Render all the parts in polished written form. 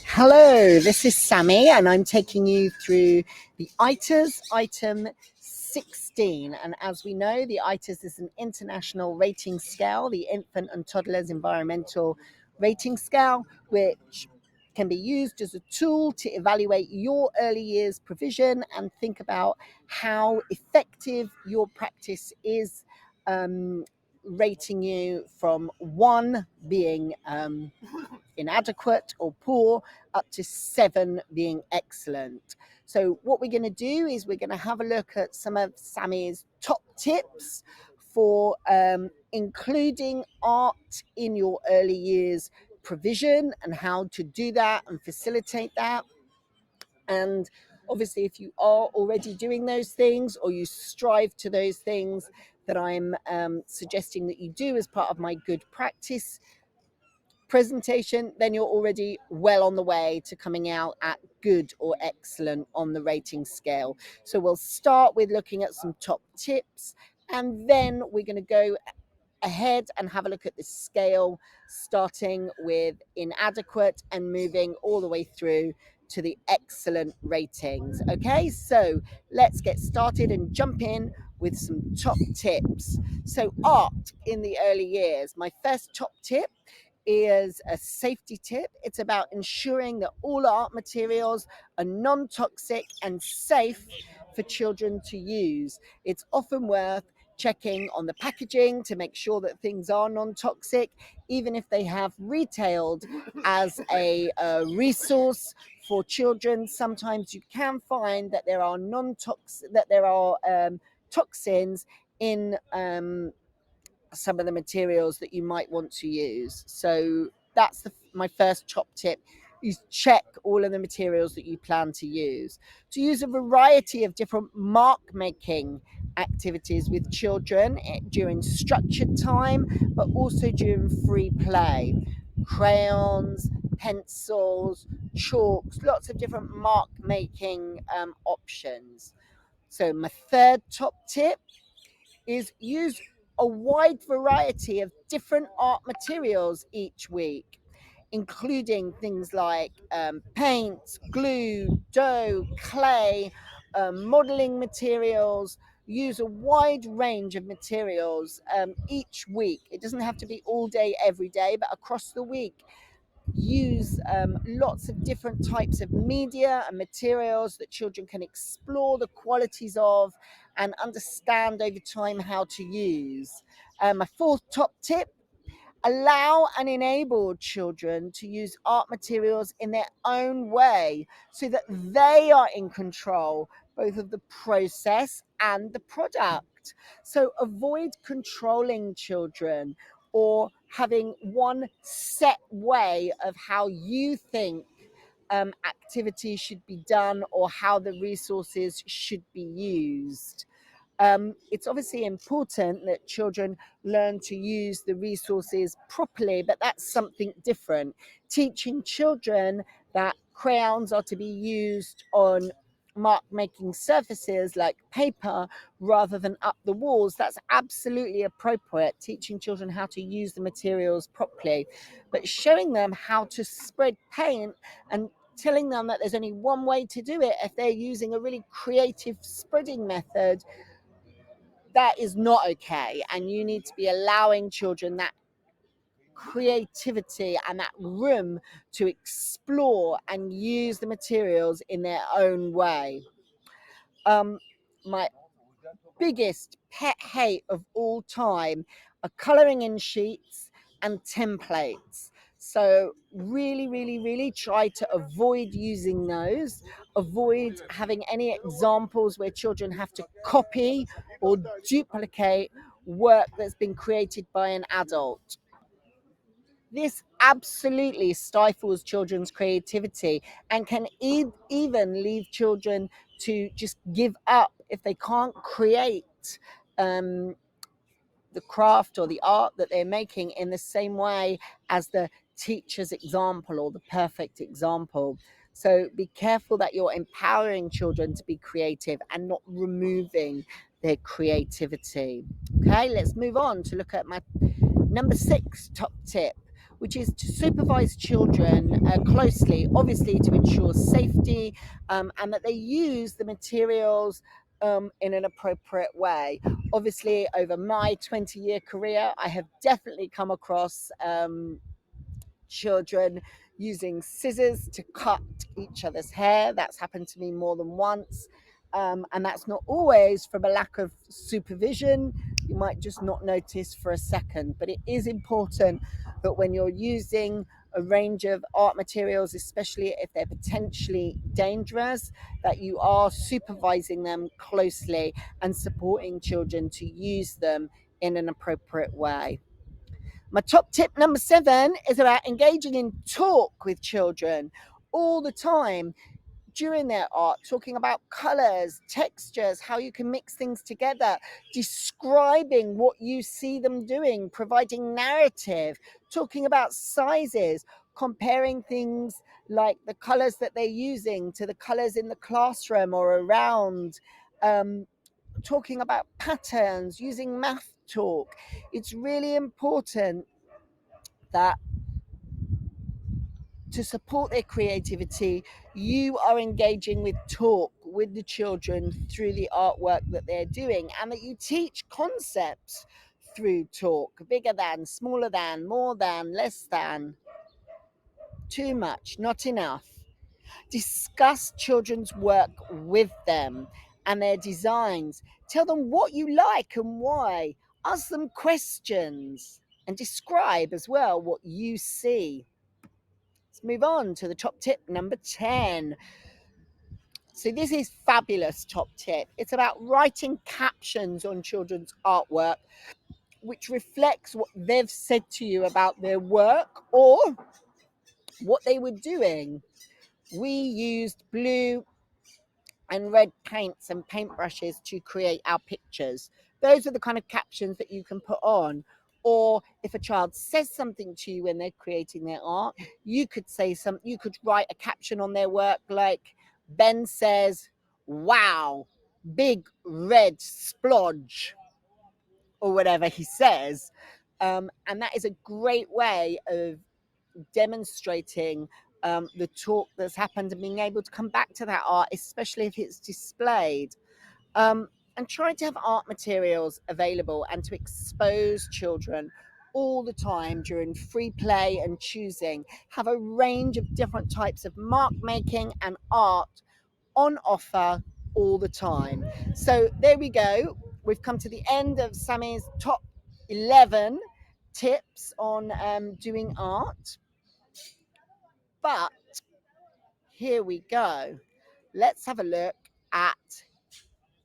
Hello, this is Sammy, and I'm taking you through the ITERS Item 16. And as we know, the ITERS is an international rating scale, the Infant and Toddlers Environmental Rating Scale, which can be used as a tool to evaluate your early years provision and think about how effective your practice is, rating you from 1 being inadequate or poor up to 7 being excellent. So what we're going to do is we're going to have a look at some of Sammy's top tips for including art in your early years provision and how to do that and facilitate that. And obviously, if you are already doing those things or you strive to those things that I'm suggesting that you do as part of my good practice presentation, then you're already well on the way to coming out at good or excellent on the rating scale. So we'll start with looking at some top tips, and then we're going to go ahead and have a look at the scale, starting with inadequate and moving all the way through to the excellent ratings. Okay, so let's get started and jump in with some top tips. So art in the early years. My first top tip is a safety tip. It's about ensuring that all art materials are non-toxic and safe for children to use. It's often worth checking on the packaging to make sure that things are non-toxic, even if they have retailed as a resource for children. Sometimes you can find that there are toxins in some of the materials that you might want to use. So that's my first top tip. You check all of the materials that you plan to use. To use a variety of different mark making activities with children during structured time, but also during free play. Crayons, pencils, chalks, lots of different mark making options. So my third top tip is use a wide variety of different art materials each week, including things like paint, glue, dough, clay, modeling materials. Use a wide range of materials each week. It doesn't have to be all day, every day, but across the week. Use lots of different types of media and materials that children can explore the qualities of and understand over time how to use. My fourth top tip: allow and enable children to use art materials in their own way so that they are in control both of the process and the product. So avoid controlling children or having one set way of how you think activities should be done or how the resources should be used. It's obviously important that children learn to use the resources properly, but that's something different. Teaching children that crayons are to be used on mark making surfaces like paper rather than up the walls, that's absolutely appropriate. Teaching children how to use the materials properly, but showing them how to spread paint and telling them that there's only one way to do it if they're using a really creative spreading method, that is not okay. And you need to be allowing children that creativity and that room to explore and use the materials in their own way. My biggest pet hate of all time are colouring in sheets and templates. So really try to avoid using those. Avoid having any examples where children have to copy or duplicate work that's been created by an adult. This absolutely stifles children's creativity and can even leave children to just give up if they can't create the craft or the art that they're making in the same way as the teacher's example or the perfect example. So be careful that you're empowering children to be creative and not removing their creativity. Okay, let's move on to look at my number 6 top tip, which is to supervise children closely, obviously to ensure safety, and that they use the materials in an appropriate way. Obviously, over my 20-year career, I have definitely come across children using scissors to cut each other's hair. That's happened to me more than once. And that's not always from a lack of supervision. You might just not notice for a second. But it is important that when you're using a range of art materials, especially if they're potentially dangerous, that you are supervising them closely and supporting children to use them in an appropriate way. My top tip number 7 is about engaging in talk with children all the time during their art, talking about colors, textures, how you can mix things together, describing what you see them doing, providing narrative, talking about sizes, comparing things like the colors that they're using to the colors in the classroom or around, talking about patterns, using math talk. It's really important that to support their creativity, you are engaging with talk with the children through the artwork that they're doing, and that you teach concepts through talk: bigger than, smaller than, more than, less than, too much, not enough. Discuss children's work with them and their designs. Tell them what you like and why. Ask them questions and describe as well what you see. Let's move on to the top tip number 10. So this is fabulous top tip. It's about writing captions on children's artwork which reflects what they've said to you about their work or what they were doing. We used blue and red paints and paintbrushes to create our pictures. Those are the kind of captions that you can put on. Or if a child says something to you when they're creating their art, you could you could write a caption on their work like, Ben says, wow, big red splodge, or whatever he says. And that is a great way of demonstrating the talk that's happened and being able to come back to that art, especially if it's displayed. And trying to have art materials available and to expose children all the time during free play and choosing. Have a range of different types of mark making and art on offer all the time. So there we go. We've come to the end of Sammy's top 11 tips on doing art. But here we go. Let's have a look at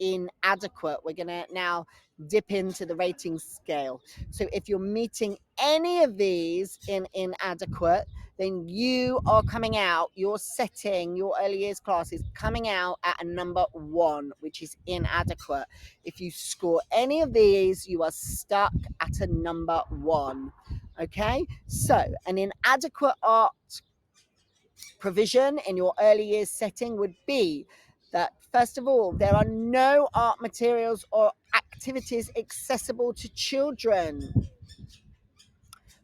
inadequate. We're going to now dip into the rating scale. So if you're meeting any of these in inadequate, then you are coming out, your setting, your early years class is coming out at a number 1, which is inadequate. If you score any of these, you are stuck at a number 1. Okay, so an inadequate art provision in your early years setting would be that, first of all, there are no art materials or activities accessible to children.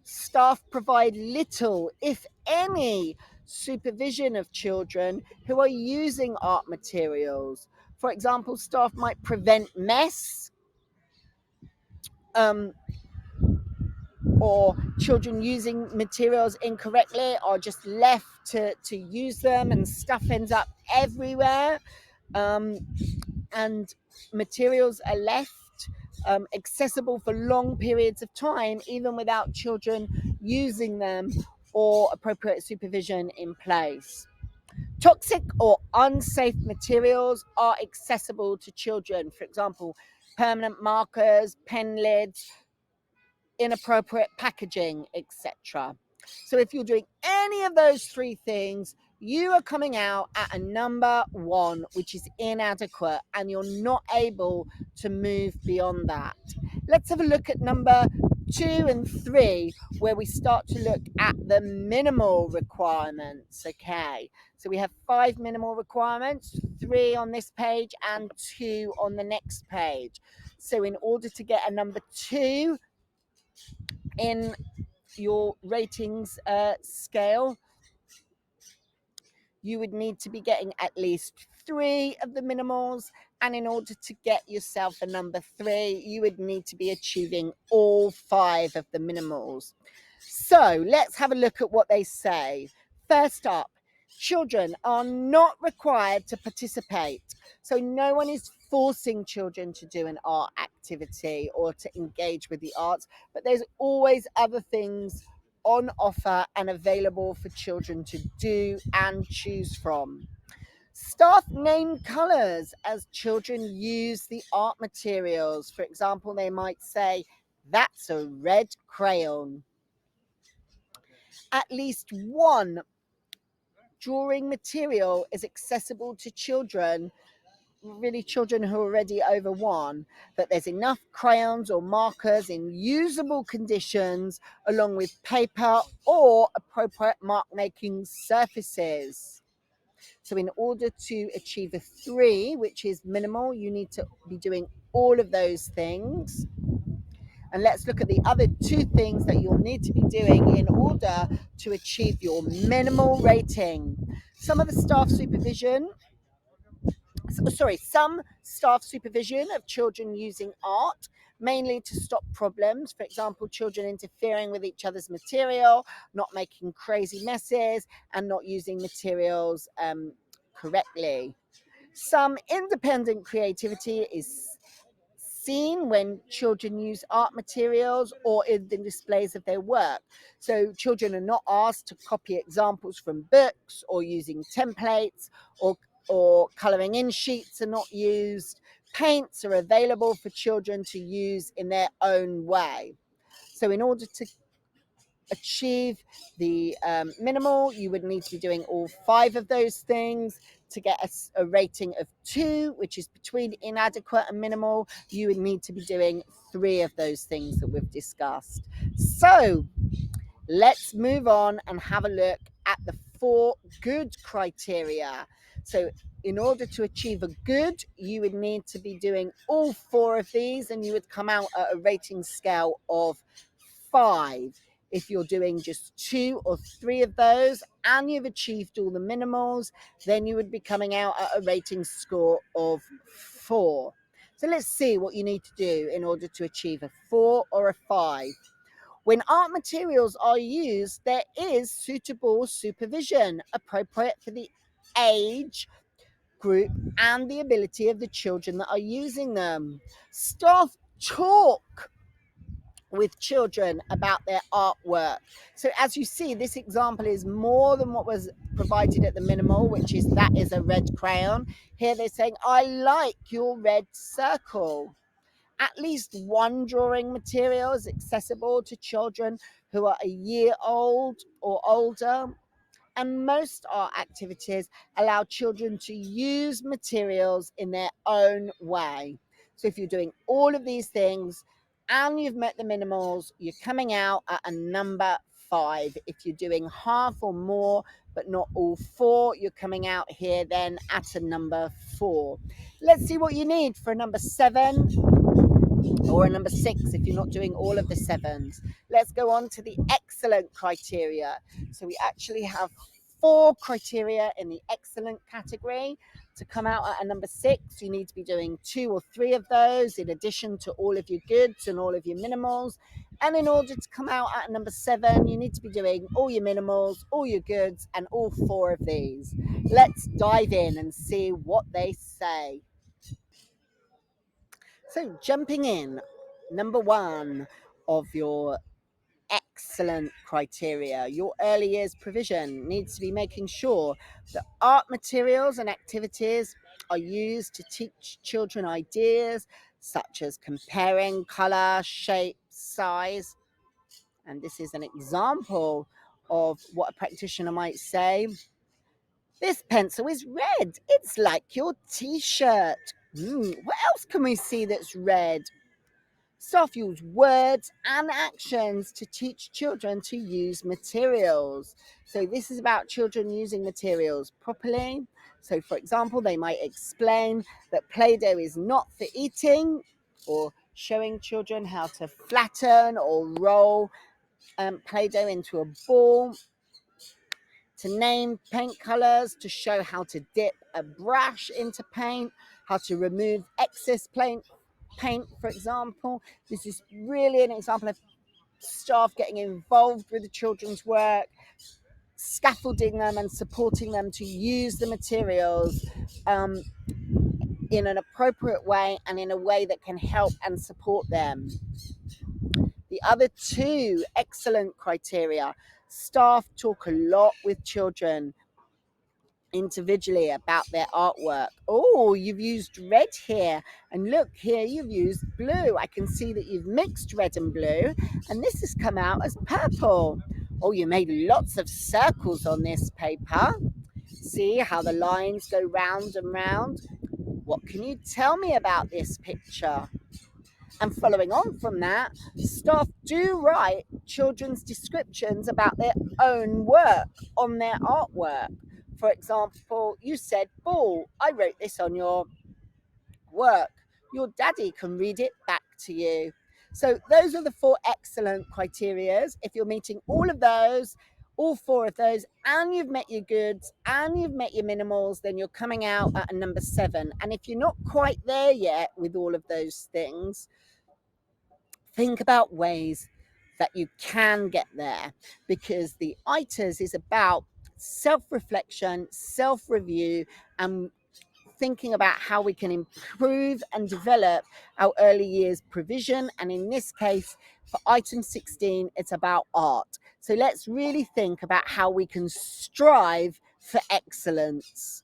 Staff provide little, if any, supervision of children who are using art materials. For example, staff might prevent mess, or children using materials incorrectly are just left to use them and stuff ends up everywhere. And materials are left accessible for long periods of time, even without children using them or appropriate supervision in place. Toxic or unsafe materials are accessible to children. For example, permanent markers, pen lids, inappropriate packaging, etc. So if you're doing any of those 3 things, you are coming out at a number 1, which is inadequate, and you're not able to move beyond that. Let's have a look at number 2 and 3, where we start to look at the minimal requirements. Okay, so we have 5 minimal requirements, 3 on this page and 2 on the next page. So in order to get a number 2 in your ratings scale, you would need to be getting at least 3 of the minimals. And in order to get yourself a number 3, you would need to be achieving all 5 of the minimals. So let's have a look at what they say. First up, children are not required to participate. So no one is forcing children to do an art activity or to engage with the arts, but there's always other things on offer and available for children to do and choose from. Staff name colours as children use the art materials. For example, they might say, "That's a red crayon." At least one drawing material is accessible to children, really children who are already over 1, that there's enough crayons or markers in usable conditions, along with paper or appropriate mark making surfaces. So in order to achieve a 3, which is minimal, you need to be doing all of those things. And let's look at the other 2 things that you'll need to be doing in order to achieve your minimal rating. Some staff supervision of children using art, mainly to stop problems. For example, children interfering with each other's material, not making crazy messes, and not using materials correctly. Some independent creativity is seen when children use art materials or in the displays of their work. So children are not asked to copy examples from books or using templates, or colouring in sheets are not used. Paints are available for children to use in their own way. So in order to achieve the minimal, you would need to be doing all 5 of those things. To get a rating of 2, which is between inadequate and minimal, you would need to be doing 3 of those things that we've discussed. So let's move on and have a look at the 4 good criteria. So in order to achieve a good, you would need to be doing all 4 of these, and you would come out at a rating scale of 5. If you're doing just 2 or 3 of those and you've achieved all the minimals, then you would be coming out at a rating score of 4. So let's see what you need to do in order to achieve a 4 or a 5. When art materials are used, there is suitable supervision appropriate for the age group and the ability of the children that are using them. Staff talk with children about their artwork. So as you see, this example is more than what was provided at the minimal, which is that is a red crayon. Here they're saying, "I like your red circle." At least one drawing material is accessible to children who are a year old or older. And most art activities allow children to use materials in their own way. So if you're doing all of these things and you've met the minimals, you're coming out at a number 5. If you're doing half or more, but not all 4, you're coming out here then at a number 4. Let's see what you need for a number 7 or a number 6 if you're not doing all of the 7s. Let's go on to the excellent criteria. So we actually have 4 criteria in the excellent category. To come out at a number 6, you need to be doing 2 or 3 of those in addition to all of your goods and all of your minimals. And in order to come out at a number 7, you need to be doing all your minimals, all your goods, and all 4 of these. Let's dive in and see what they say. So jumping in, number 1 of your excellent criteria, your early years provision needs to be making sure that art materials and activities are used to teach children ideas such as comparing colour, shape, size. And this is an example of what a practitioner might say. "This pencil is red. It's like your t-shirt. What else can we see that's red?" Staff use words and actions to teach children to use materials. So this is about children using materials properly. So for example, they might explain that Play-Doh is not for eating, or showing children how to flatten or roll Play-Doh into a ball, to name paint colors, to show how to dip a brush into paint, how to remove excess paint, for example. This is really an example of staff getting involved with the children's work, scaffolding them and supporting them to use the materials in an appropriate way and in a way that can help and support them. The other two excellent criteria: staff talk a lot with children individually about their artwork. Oh, you've used red here, and look here, you've used blue. I can see that you've mixed red and blue, and this has come out as purple. Oh, you made lots of circles on this paper. See how the lines go round and round? What can you tell me about this picture? And following on from that, staff do write children's descriptions about their own work on their artwork. For example, you said ball. I wrote this on your work. Your daddy can read it back to you. So those are the 4 excellent criterias. If you're meeting all of those, all 4 of those, and you've met your goods and you've met your minimals, then you're coming out at a number 7. And if you're not quite there yet with all of those things, think about ways that you can get there, because the ITERS is about self-reflection, self-review, and thinking about how we can improve and develop our early years provision. And in this case, for item 16, it's about art. So let's really think about how we can strive for excellence.